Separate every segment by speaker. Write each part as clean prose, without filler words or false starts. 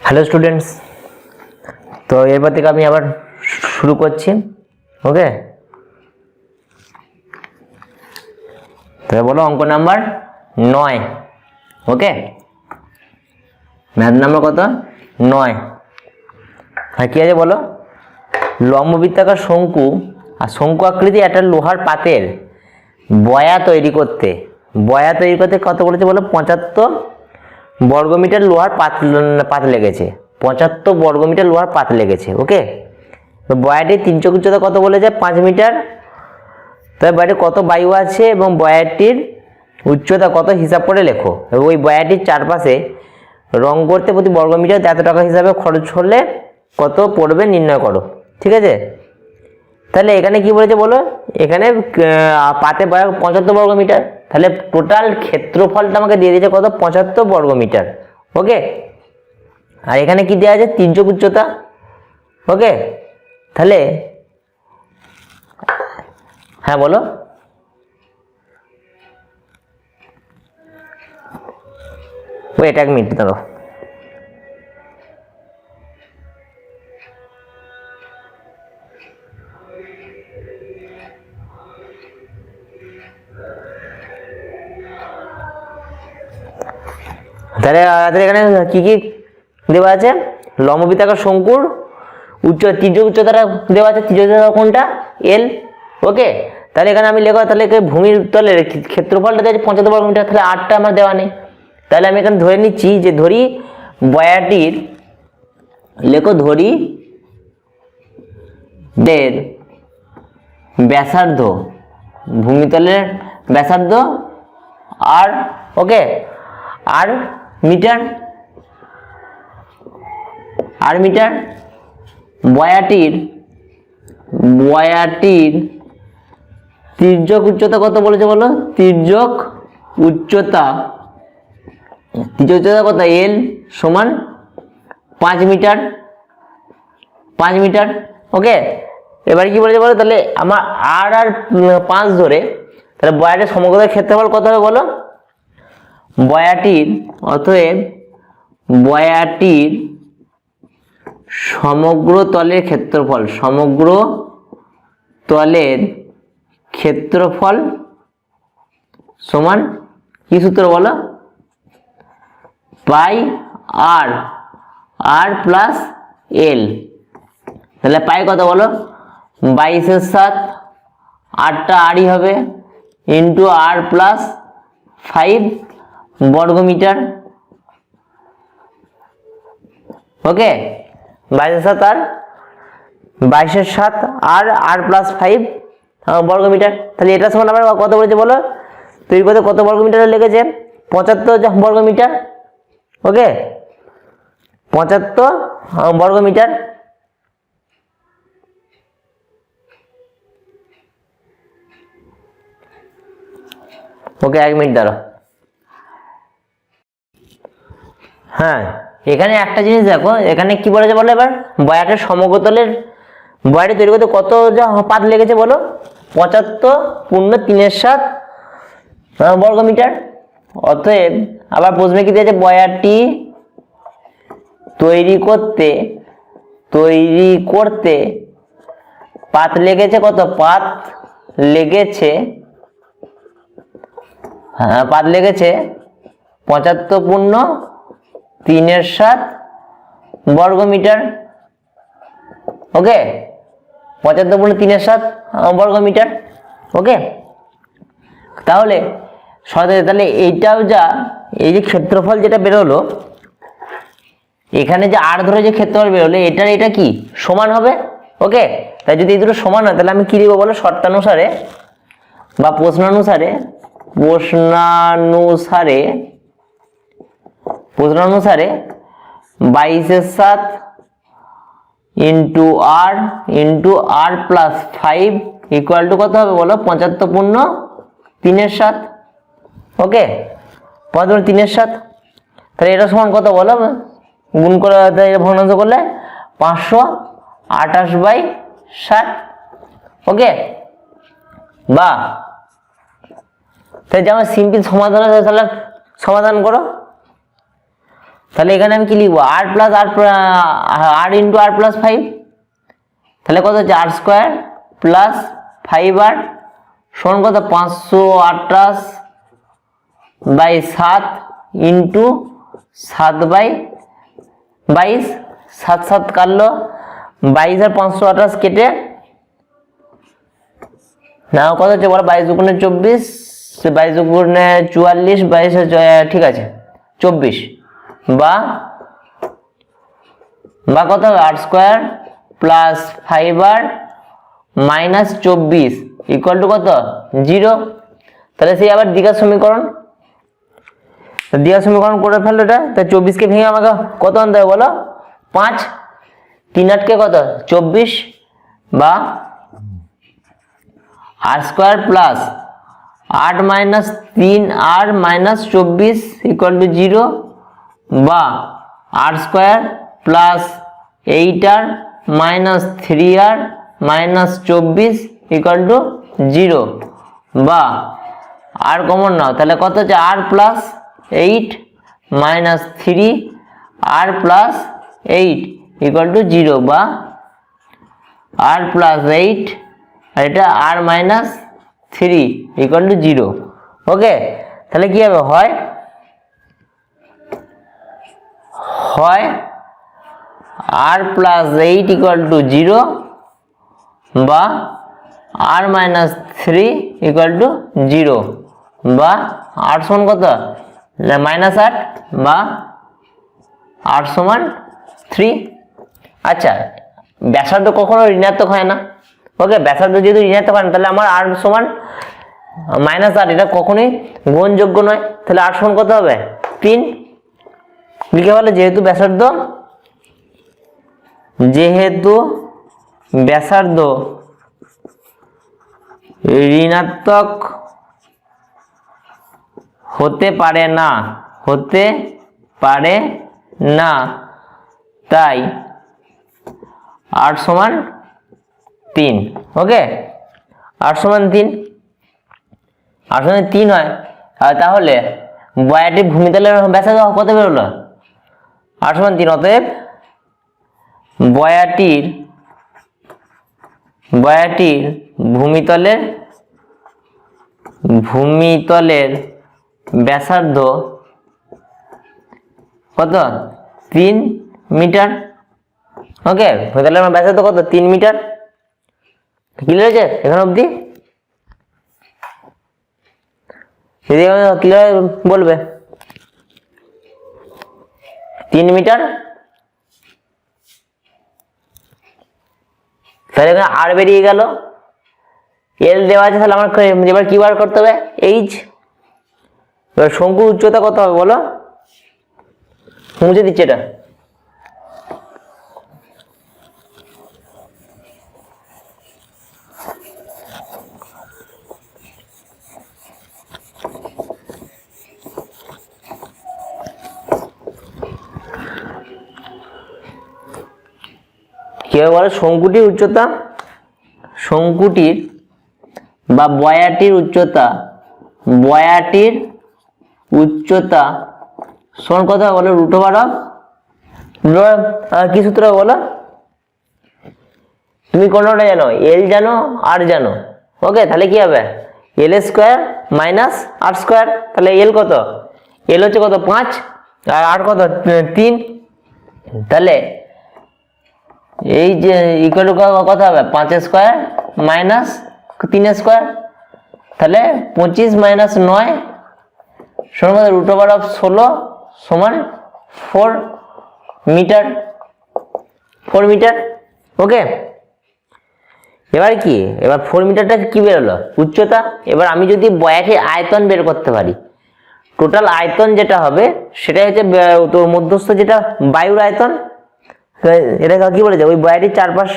Speaker 1: Hello students, তো এরপর থেকে আমি আবার শুরু করছি। ওকে, তবে বলো অঙ্ক নাম্বার 9। ওকে, ম্যাথ নাম্বার কত? 9। হ্যাঁ, কি আছে বলো? লম্ববৃত্তাকার শঙ্কু আর শঙ্কু আকৃতি একটা লোহার পাতের বয়া তৈরি করতে কত বলেছে বলো? 75 বর্গমিটার লোহার পাত লেগেছে। 75 বর্গমিটার লোহার পাত লেগেছে। ওকে, তো বয়াটির তির্যক উচ্চতা কত বলেছে? 5 মিটার। তবে বয়াটির কত বায়ু আছে এবং বয়াটির উচ্চতা কত হিসাব করে লেখো। এবং ওই বয়াটির চারপাশে রং করতে প্রতি বর্গমিটার এত টাকা হিসাবে খরচ হলে কত পড়বে নির্ণয় করো। ঠিক আছে, তাহলে এখানে কি বলেছে বলো? এখানে পাতে বয়া 75 বর্গমিটার, তাহলে টোটাল ক্ষেত্রফলটা আমাকে দিয়ে দিয়েছে কত? 75 বর্গমিটার। ওকে, আর এখানে কি দেওয়া আছে? তির্যক উচ্চতা। ওকে, তাহলে হ্যাঁ বলো। ওয়েট এক মিনিট দাঁড়াও। তাহলে এখানে কি কি দেওয়া আছে? লম্ববৃত্তাকার শঙ্কুর তির্যক উচ্চতাটা দেওয়া আছে। তির্যক উচ্চতা কোনটা? এল। ওকে, তাহলে এখানে আমি লেখা, তাহলে ভূমির তলের ক্ষেত্রফলটা দেওয়া আছে 75 বর্গমিটার, তাহলে 8টা আমার দেওয়া নেই। তাহলে আমি এখানে ধরে নিচ্ছি যে ধরি বয়াটির, লেখো ধরি দের ব্যাসার্ধ, ভূমিতলের ব্যাসার্ধ আর ওকে আর মিটার, বয়াটির তির্যক উচ্চতা কত বলেছে বলো? তির্যক উচ্চতা কত? এল সমান 5 মিটার। ওকে, এবার কি বলেছে বলো? তাহলে আমার আর 5 ধরে, তাহলে বয়াটির সমগ্র ক্ষেত্রফল কত হবে বলো? অতএব বয়াটির সমগ্র তলের ক্ষেত্রফল সমান কি সূত্র বলো? পাই আর প্লাস এল। তাহলে পাই কত বলো? 22 × 7, 8টা আরই হবে, ইন্টু আর প্লাস 5 বর্গমিটার। ওকে, 22 × 7 আর 22 × 7 আর প্লাস 5 বর্গমিটার। তাহলে এটা সমান আমরা কত বলেছে বলো? তৈরি করতে কত বর্গমিটার লেগেছে? 75 বর্গমিটার। ওকে, 75 বর্গমিটার। ওকে, এক মিনিট দাঁড়াও। হ্যাঁ, এখানে একটা জিনিস দেখো, এখানে কি বলেছে বলো? এবার বয়াটের সমগ্রতলের বয়াটি তৈরি করতে কত পাত লেগেছে বলো? 75 পূর্ণ 3/7 বর্গমিটার। অতএব আবার প্রশ্নে কি দিয়েছে? বয়াটি তৈরি করতে পাত লেগেছে কত? পাত লেগেছে 75 পূর্ণ 3/7 বর্গমিটার। ওকে, 75 পূর্ণ 3/7 বর্গমিটার। ওকে, তাহলে তাহলে এইটাও এই যে ক্ষেত্রফল যেটা বেরোলো, এখানে যে আর ধরে যে ক্ষেত্রফল বেরোলো, এটা কি সমান হবে? ওকে, তাই যদি এই দুটো সমান হয়, তাহলে আমি কি লিখবো বলো? শর্তানুসারে বা প্রশ্নানুসারে 22 × 7 into r plus 5 equal to কত হবে বলো? 75 পূর্ণ 3/7। ওকে, 75 3/7। তাহলে এটা সমান কত বলো? গুণ করে ভগ্নাংশ করলে 528/7। ওকে, বা তাই যে আমার সিম্পল সমাধান আছে, তাহলে সমাধান করো। তাহলে এখানে আমি কি লিখবো, আর প্লাস আর ইন্টু আর প্লাস 5, তাহলে কত হচ্ছে আর স্কোয়ার প্লাস 5r সমান কত 528 বাই 7 ইন্টু 7 বাই 22, 7 7 কাটলো 22 আর 528 কেটে না কত হচ্ছে বলো, 22 দুগুণে 24, 22 দুগুণে 44, 22 ঠিক আছে 24 বা কত হবে r square plus 5r minus 24 equal to কত 0। তাহলে সেই আবার দ্বিঘাত সমীকরণ করে ফেললো এটা। তা 24 কে ভেঙে আমাকে কত আনতে হবে বলো, 5, 3 8 কে কত 24 বা r square plus 8 minus 3r minus 24 equal to 0 বা r square plus 8r minus 3r minus 24 equal to 0 বা আর কমন নাও, তাহলে কত হচ্ছে r plus 8 minus 3r plus 8 equal to 0 বা আর প্লাস 8 আর এটা r minus 3 equal to 0। Okay, তাহলে কি হবে, হয় আর প্লাস 8 ইকুয়াল টু 0 বা আর মাইনাস 3 ইকুয়াল টু 0 বা আর সমান কত মাইনাস 8 বা আর সমান 3। আচ্ছা, ব্যাসার্ধ কখনো ঋণাত্মক হয় না। ওকে, ব্যাসার্ধ যেহেতু ঋণাত্মক হয় না, তাহলে আমার আর সমান মাইনাস 8 এটা কখনোই গ্রহণযোগ্য নয়। তাহলে আর সমান কত হবে 3 লিখে বলে, যেহেতু ব্যাসার্ধ ঋণাত্মক হতে পারে না তাই আর সমান 3। ওকে, আর সমান 3 হয়, তাহলে বয়াটির ভূমিতলের ব্যাসার্ধ কত বেরোলো, আর সমান 3। অতএব বয়াটির ভূমিতলের ব্যাসার্ধ কত 3 মিটার। ওকে, ভূমিতলের ব্যাসার্ধ কত 3 মিটার। ক্লিয়ার হয়েছে এখান অবধি? যদি ক্লিয়ার বলবে 3 মিটার। তাহলে এখানে আর বেরিয়ে গেল, এল দেওয়া আছে, তাহলে আমার এবার কি বার করতে হবে, এইচ। এবার শঙ্কুর উচ্চতা কত হবে বলো, মুছে দিচ্ছে এটা। কি হবে বলো, শঙ্কুটির বা বয়াটির উচ্চতা সমান কত হবে বলো, রুট ওভার অফ কি সূত্র হবে বলো, তুমি কোনটা জানো, এল জানো আর জানো। ওকে, তাহলে কি হবে এল স্কোয়ার মাইনাস আর স্কোয়ার। তাহলে এল কত, এল হচ্ছে কত 5 আর আর কত 3। তাহলে এই যে ইকুয়াল টু কত হবে 5 স্কোয়ার মাইনাস 3 স্কোয়ার, তাহলে 25 মাইনাস 9 সমান কত রুট ওভার অফ 16 সমান 4 মিটার। ওকে, এবার কি, এবার 4 মিটারটা কি বেরোলো উচ্চতা। এবার আমি যদি বয়াটির আয়তন বের করতে পারি, টোটাল আয়তন যেটা হবে সেটা হচ্ছে তোর মধ্যস্থ যেটা বায়ুর আয়তন, এটা কি বলেছে, ওই বয়াটির চারপাশ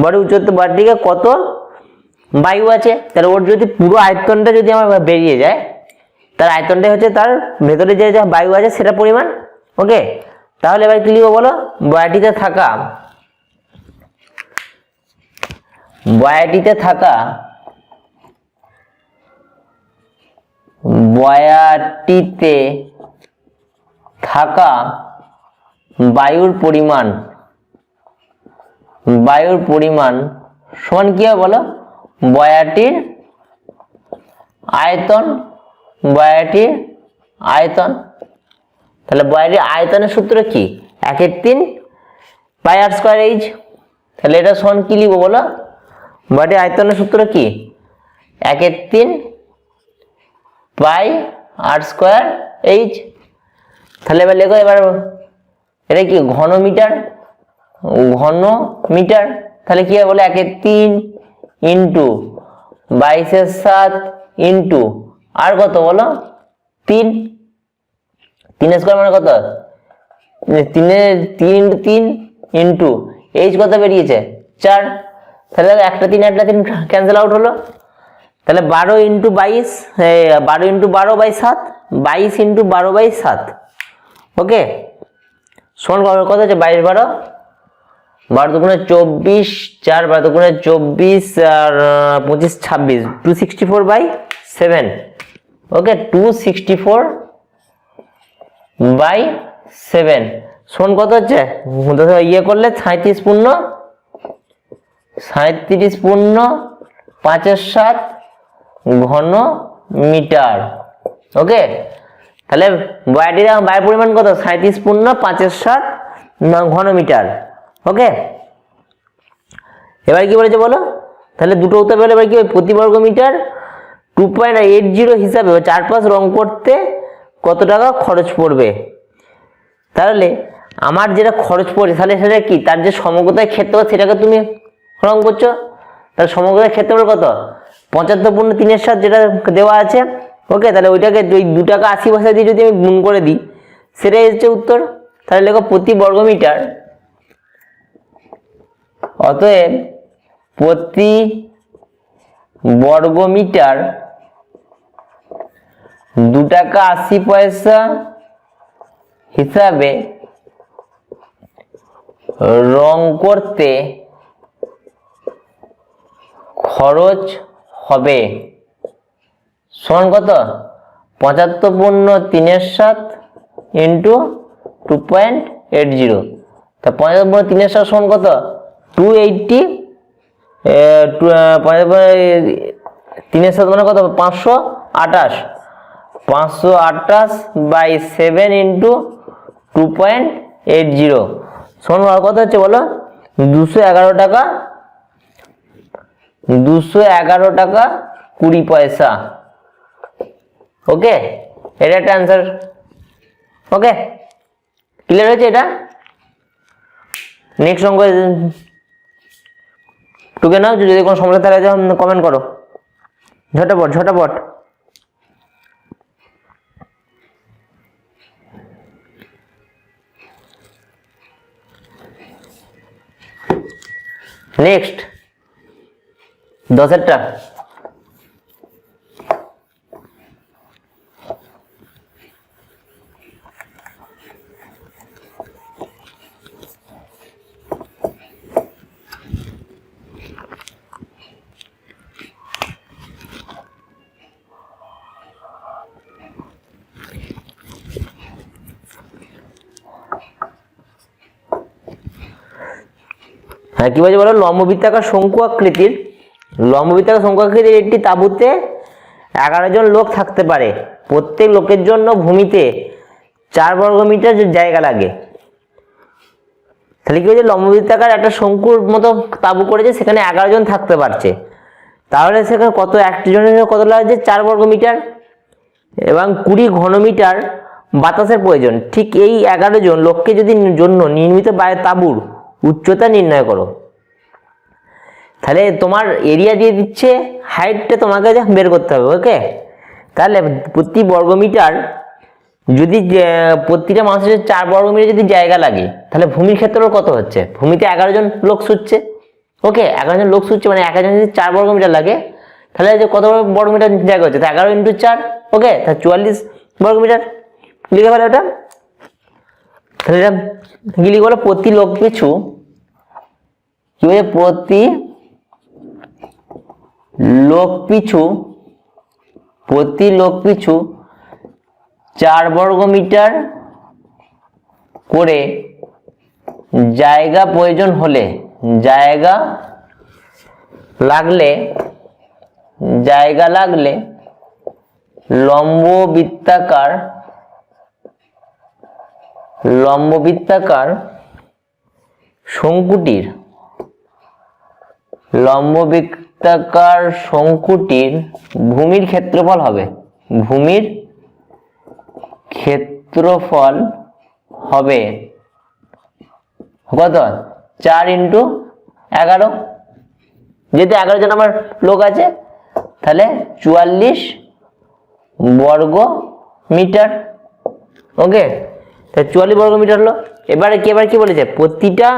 Speaker 1: বডি উচ্চতা বডিকে কত বায়ু আছে, তাহলে ওর যদি পুরো আয়তনটা যদি আমার বেরিয়ে যায়, তার আয়তনটাই হচ্ছে তার ভেতরে যে যা বায়ু আছে সেটা পরিমাণ। ওকে, তাহলে এবার কি লিখবো বলো, বয়াটিতে থাকা বায়ুর পরিমাণ সমান কি হবে বলো, বয়াটির আয়তন। তাহলে বয়াটির আয়তনের সূত্র কি, 1/3 পাই আর স্কয়ার এইচ। তাহলে এটা সমান কি লিখবো বলো, বয়াটির আয়তনের সূত্র কি, 1/3 পাই আর স্কয়ার এইচ। তাহলে এবার লেখো, এবার এটা কি ঘনমিটার, তাহলে কি হবে বলে 1/3 ইন্টু 22/7 ইন্টু আর কত বলো 3 স্কয়ার মানে কত, 3 ইন্টু এইচ কত বেরিয়েছে 4। তাহলে একটা 3 ক্যান্সেল আউট হলো। তাহলে 12 ইন্টু 22, 12 ইন্টু 12/7, 22 ইন্টু 12/7। ওকে, সমান কত হচ্ছে 22 12 দুগুণে 24, 4 12 দুগুণে 24 আর 25 26, 264/7। ওকে, 264/7 সমান কত হচ্ছে, ইয়ে করলে 37 পূর্ণ 5/7 ঘন মিটার। ওকে, তাহলে বায়ুর পরিমাণ কত, 37 পূর্ণ 5/7 ঘন মিটার। ওকে, এবার কি বলেছে বলো, তাহলে দুটো উত্তর পেলে এবার কি প্রতি বর্গ মিটার 2.80 হিসাবে 4/5 রং করতে কত টাকা খরচ পড়বে। তাহলে আমার যেটা খরচ পড়ে, তাহলে সেটা কি, তার যে সমগ্রতার ক্ষেত্রফল সেটাকে তুমি রং করছো। তাহলে সমগ্রতার ক্ষেত্রফল কত, 75 পূর্ণ 3/7 যেটা দেওয়া আছে। ওকে, তাহলে ওইটাকে ওই 2 টাকা 80 পয়সা দিয়ে যদি আমি গুণ করে দিই, সেটাই হচ্ছে উত্তর। তাহলে লেখো প্রতি বর্গ মিটার, অতএব প্রতি বর্গ মিটার 2 টাকা 80 পয়সা হিসাবে রং করতে খরচ হবে সমান কত, 75 পূর্ণ 3/7 ইন্টু 2.80। তা 75 পূর্ণ 3/7 সমান কত, 280, 3/7 মানে কত, 528/7 ইন্টু 2.80 সমান কত হচ্ছে বলো, 211 টাকা 20 পয়সা। ওকে, এটা একটা অ্যান্সার। ওকে, ক্লিয়ার হয়েছে এটা। নেক্সট অঙ্ক টুকে নাও, যদি কোনো সমস্যা থাকে কমেন্ট করো, ঝটাপট। নেক্সট 10-এরটা, হ্যাঁ কি বলছে বলো, লম্ববৃত্তাকার শঙ্কু আকৃতির একটি তাঁবুতে 11 জন লোক থাকতে পারে। প্রত্যেক লোকের জন্য ভূমিতে 4 বর্গ মিটার জায়গা লাগে। তাহলে কি বলছে, লম্ববৃত্তাকার একটা শঙ্কুর মতো তাঁবু করেছে, সেখানে 11 জন থাকতে পারছে। তাহলে সেখানে কত, একটি জনের জন্য কত লাগছে, 4 বর্গ মিটার এবং 20 ঘনমিটার বাতাসের প্রয়োজন। ঠিক এই 11 জন লোককে যদি জন্য নির্মিত তাঁবুর উচ্চতা নির্ণয় করো। তাহলে তোমার এরিয়া দিয়ে দিচ্ছে, হাইটটা তোমাকে বের করতে হবে। ওকে, তাহলে প্রতি বর্গ মিটার যদি প্রতিটা মানুষের 4 বর্গ মিটার যদি জায়গা লাগে, তাহলে ভূমির ক্ষেত্রফল কত হচ্ছে, ভূমিতে 11 জন লোক শুচ্ছে। ওকে, 11 জন লোক শুচ্ছে মানে 1 জন যদি 4 বর্গ মিটার লাগে, তাহলে যে কত বর্গ মিটার জায়গা হচ্ছে, 11 ইন্টু 4। ওকে, তাহলে 44 বর্গ মিটার লিখে ফেলো এটা। তাহলে এটা কি লিখবো, প্রতি লোক পিছু কি বলে, প্রতি লোক পিছু 4 বর্গ মিটার করে জায়গা প্রয়োজন হলে, জায়গা লাগলে লম্ব বৃত্তাকার শঙ্কুটির ভূমির ক্ষেত্রফল হবে কত? 4x11। যেহেতু 11 জন আমার লোক আছে, তাহলে 44 বর্গ মিটার। ওকে, তাহলে 44 বর্গ মিটার হলো। এবার কি বলেছে? প্রতিটা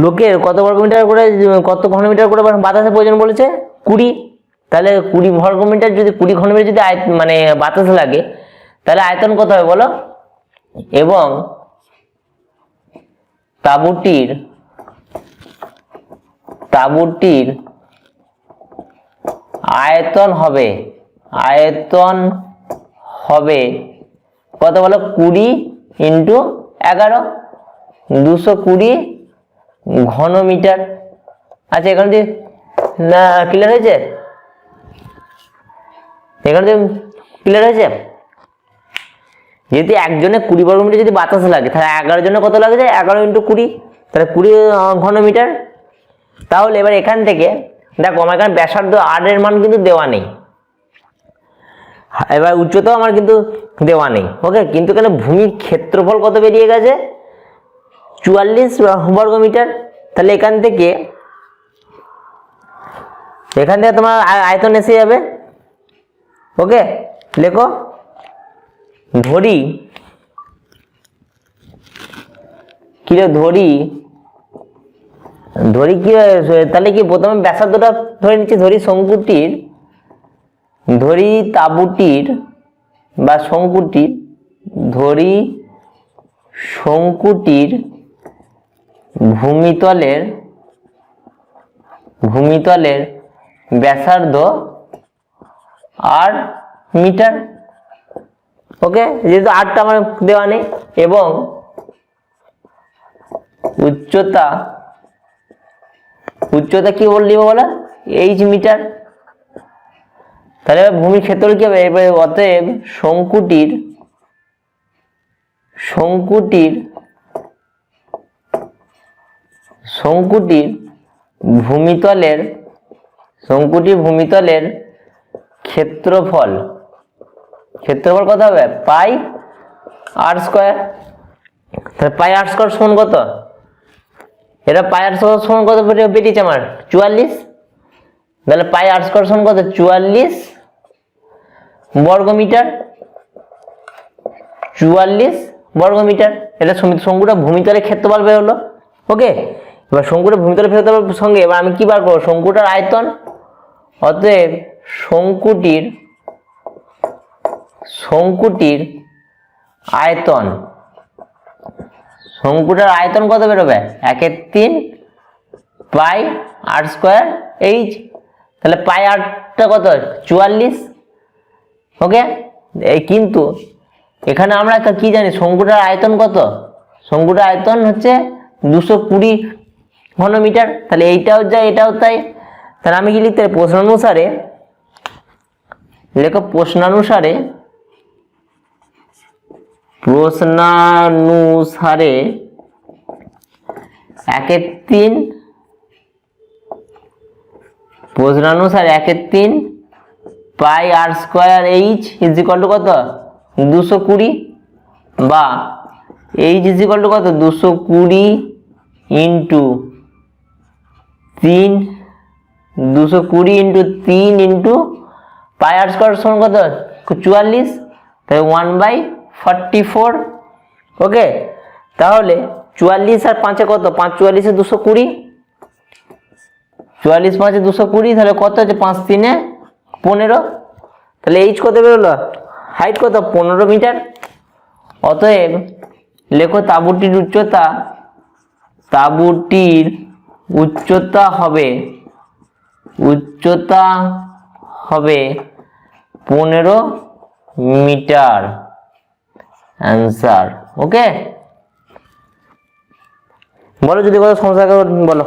Speaker 1: লোকের কত বর্গ মিটার করে, কত ঘন মিটার করে বাতাসের প্রয়োজন বলেছে? 20। তাহলে 20 বর্গ মিটার যদি 20 ঘন মিটার যদি মানে বাতাস লাগে, তাহলে আয়তন কত হবে বলো? এবং তাঁবুটির আয়তন হবে কত বলো? 20 × 11, 220 ঘন মিটার। আচ্ছা, এখানে দিয়ে না ক্লিয়ার হয়েছে? যেহেতু একজনে 20 বর্গ মিটার যদি বাতাস লাগে, তাহলে 11 জনে কত লাগে যায়? 11 × 20, তাহলে 20 ঘন মিটার। তাহলে এবার এখান থেকে দেখো, আমার এখানে ব্যাসার্ধ r এর মান কিন্তু দেওয়া নেই, এবার উচ্চতাও আমার কিন্তু দেওয়া নেই। ওকে, কিন্তু এখানে ভূমির ক্ষেত্রফল কত বেরিয়ে গেছে? 44 বর্গ মিটার। তাহলে এখান থেকে তোমার আয়তন এসে যাবে। ওকে, লেখো ধরি কি? তাহলে কি প্রথমে ব্যাসার্ধটা ধরে নিচ্ছি। ধরি তাঁবুটির বা শঙ্কুটির ভূমিতলের ব্যাসার্ধ r মিটার। ওকে, যেহেতু আরটা আমার দেওয়া নেই, এবং উচ্চতা কি বললি বলা? h metre. তাহলে ভূমির ক্ষেত্রফল কি হবে? এবারে অতএব শঙ্কুটির ভূমিতলের ক্ষেত্রফল কত হবে? পাই r স্কয়ার। তাহলে পাই r স্কয়ার সমান কত? এটা পাই r স্কয়ার সমান কত বেরিয়েছে আমার? 44। তাহলে পাই r স্কয়ার সমান কত? 44 বর্গ মিটার। 44 বর্গ মিটার। এটা শঙ্কুটা ভূমিতলের ক্ষেত্রফল বের হলো। ওকে, এবার শঙ্কুটা ভূমিতলের ক্ষেত্রফলের সঙ্গে এবার আমি কি বার করবো? শঙ্কুটার আয়তন। অতএব শঙ্কুটির আয়তন কত বেরোবে? 1/3 পাই r স্কয়ার h। তাহলে পাই আরটা কত? 44। ওকে, কিন্তু এখানে আমরা কি জানি? শঙ্কুটার আয়তন কত? শঙ্কুটার আয়তন হচ্ছে 220 ঘন মিটার। তাহলে এইটাও যায়, এটাও তাই। তাহলে আমি কি লিখতে পারি? প্রশ্নানুসারে লেখো, প্রশ্নানুসারে 1/3 পাই r square h is equal to কত? 220, বা h ইজ ইকুয়াল টু কত? 220 × 3 পাই r স্কয়ার সমান কত? 44। তাহলে 1/44। ওকে, তাহলে 44 আর 5 কত? 5 44 220, 44 5 220, তাহলে কত হচ্ছে? 5 3 15। তাহলে h কত বেরোলো? হাইট কত? 15 মিটার। অতএব লেখো তাঁবুটির উচ্চতা হবে 15 মিটার। অ্যান্সার। ওকে, বলো যদি কোনো সমস্যা থাকে বলো।